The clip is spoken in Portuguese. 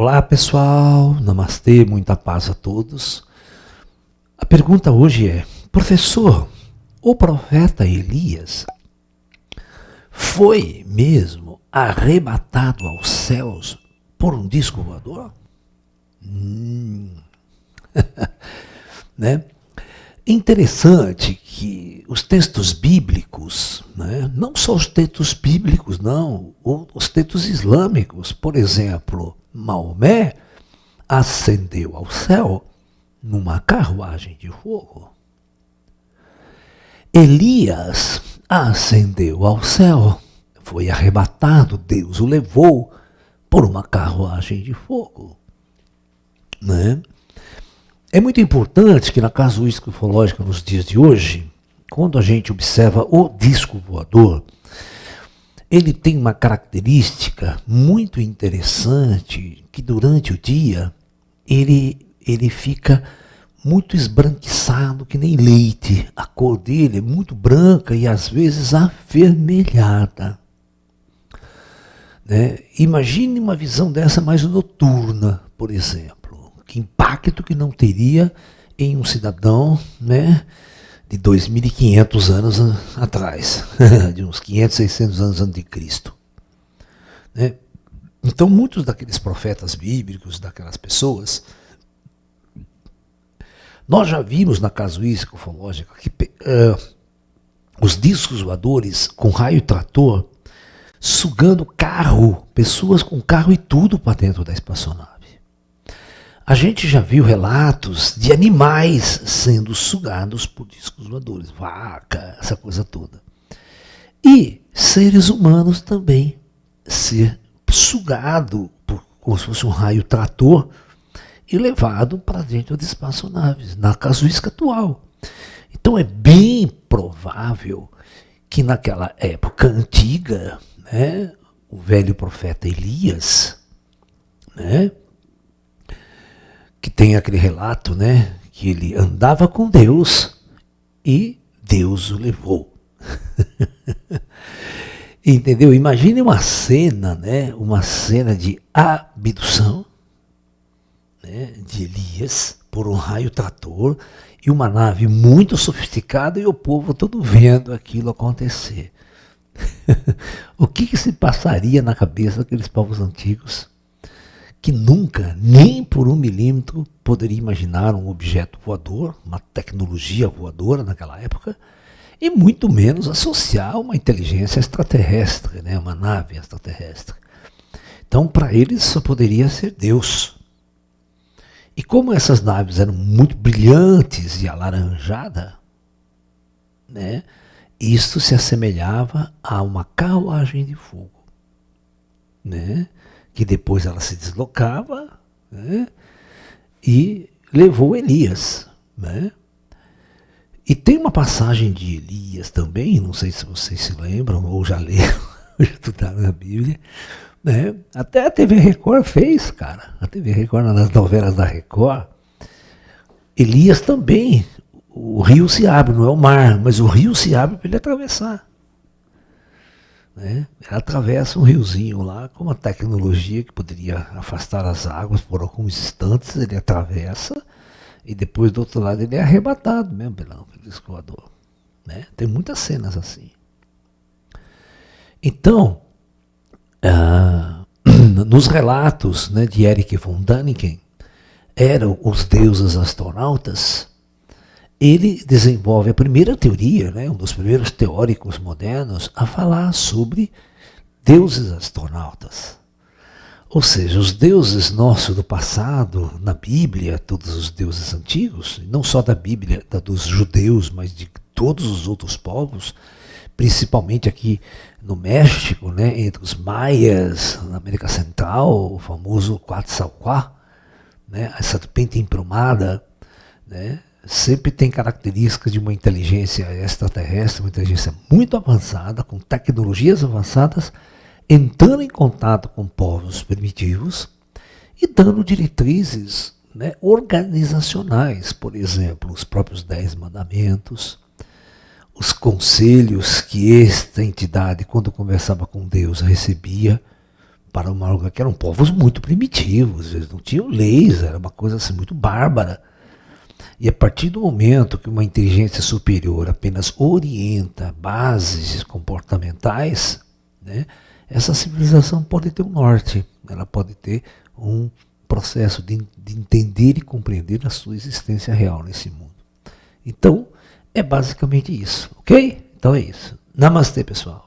Olá pessoal, namastê, muita paz a todos. A pergunta hoje é: professor, o profeta Elias foi mesmo arrebatado aos céus por um disco voador? Né? Interessante que os textos bíblicos, né, não só os textos bíblicos, não, os textos islâmicos, por exemplo, Maomé ascendeu ao céu numa carruagem de fogo. Elias ascendeu ao céu, foi arrebatado, Deus o levou por uma carruagem de fogo. Né? É muito importante que na casuística ufológica nos dias de hoje, quando a gente observa o disco voador, ele tem uma característica muito interessante, que durante o dia ele fica muito esbranquiçado, que nem leite. A cor dele é muito branca e às vezes avermelhada. Né? Imagine uma visão dessa mais noturna, por exemplo. Que impacto que não teria em um cidadão, né, de 2.500 anos atrás, de uns 500, 600 anos antes de Cristo. Né? Então, muitos daqueles profetas bíblicos, daquelas pessoas, nós já vimos na casuística ufológica que os discos voadores com raio trator sugando carro, pessoas com carro e tudo para dentro da espaçonave. A gente já viu relatos de animais sendo sugados por discos voadores, vaca, essa coisa toda. E seres humanos também ser sugado como se fosse um raio trator e levado para dentro de espaçonaves, na casuística atual. Então é bem provável que naquela época antiga, né, o velho profeta Elias, né, que tem aquele relato, né, que ele andava com Deus e Deus o levou. Entendeu? Imagine uma cena, né, uma cena de abdução, né, de Elias por um raio trator e uma nave muito sofisticada e o povo todo vendo aquilo acontecer. O que se passaria na cabeça daqueles povos antigos que nunca, nem por 1 milímetro, poderia imaginar um objeto voador, uma tecnologia voadora naquela época, e muito menos associar uma inteligência extraterrestre, né, uma nave extraterrestre. Então, para eles, só poderia ser Deus. E como essas naves eram muito brilhantes e alaranjadas, né, isto se assemelhava a uma carruagem de fogo, né, que depois ela se deslocava, né, e levou Elias. Né? E tem uma passagem de Elias também, não sei se vocês se lembram, ou já leram, ou estudaram na Bíblia, né? Até a TV Record fez, cara. A TV Record, nas novelas da Record, Elias também, o rio se abre, não é o mar, mas o rio se abre para ele atravessar. Né? Ele atravessa um riozinho lá com uma tecnologia que poderia afastar as águas por alguns instantes, ele atravessa e depois do outro lado ele é arrebatado mesmo pelo disco voador. Né? Tem muitas cenas assim. Então, nos relatos, né, de Erich von Däniken, eram os deuses astronautas. Ele desenvolve a primeira teoria, né, um dos primeiros teóricos modernos a falar sobre deuses astronautas. Ou seja, os deuses nossos do passado, na Bíblia, todos os deuses antigos, não só da Bíblia, dos judeus, mas de todos os outros povos, principalmente aqui no México, né, entre os maias, na América Central, o famoso Quetzalcóatl, né, essa serpente emplumada, né, sempre tem características de uma inteligência extraterrestre, uma inteligência muito avançada, com tecnologias avançadas, entrando em contato com povos primitivos e dando diretrizes, né, organizacionais, por exemplo, os próprios 10 mandamentos, os conselhos que esta entidade, quando conversava com Deus, recebia para uma lugar que eram povos muito primitivos, eles não tinham leis, era uma coisa assim muito bárbara. E a partir do momento que uma inteligência superior apenas orienta bases comportamentais, né, essa civilização pode ter um norte, ela pode ter um processo de entender e compreender a sua existência real nesse mundo. Então, é basicamente isso, ok? Então é isso. Namastê, pessoal.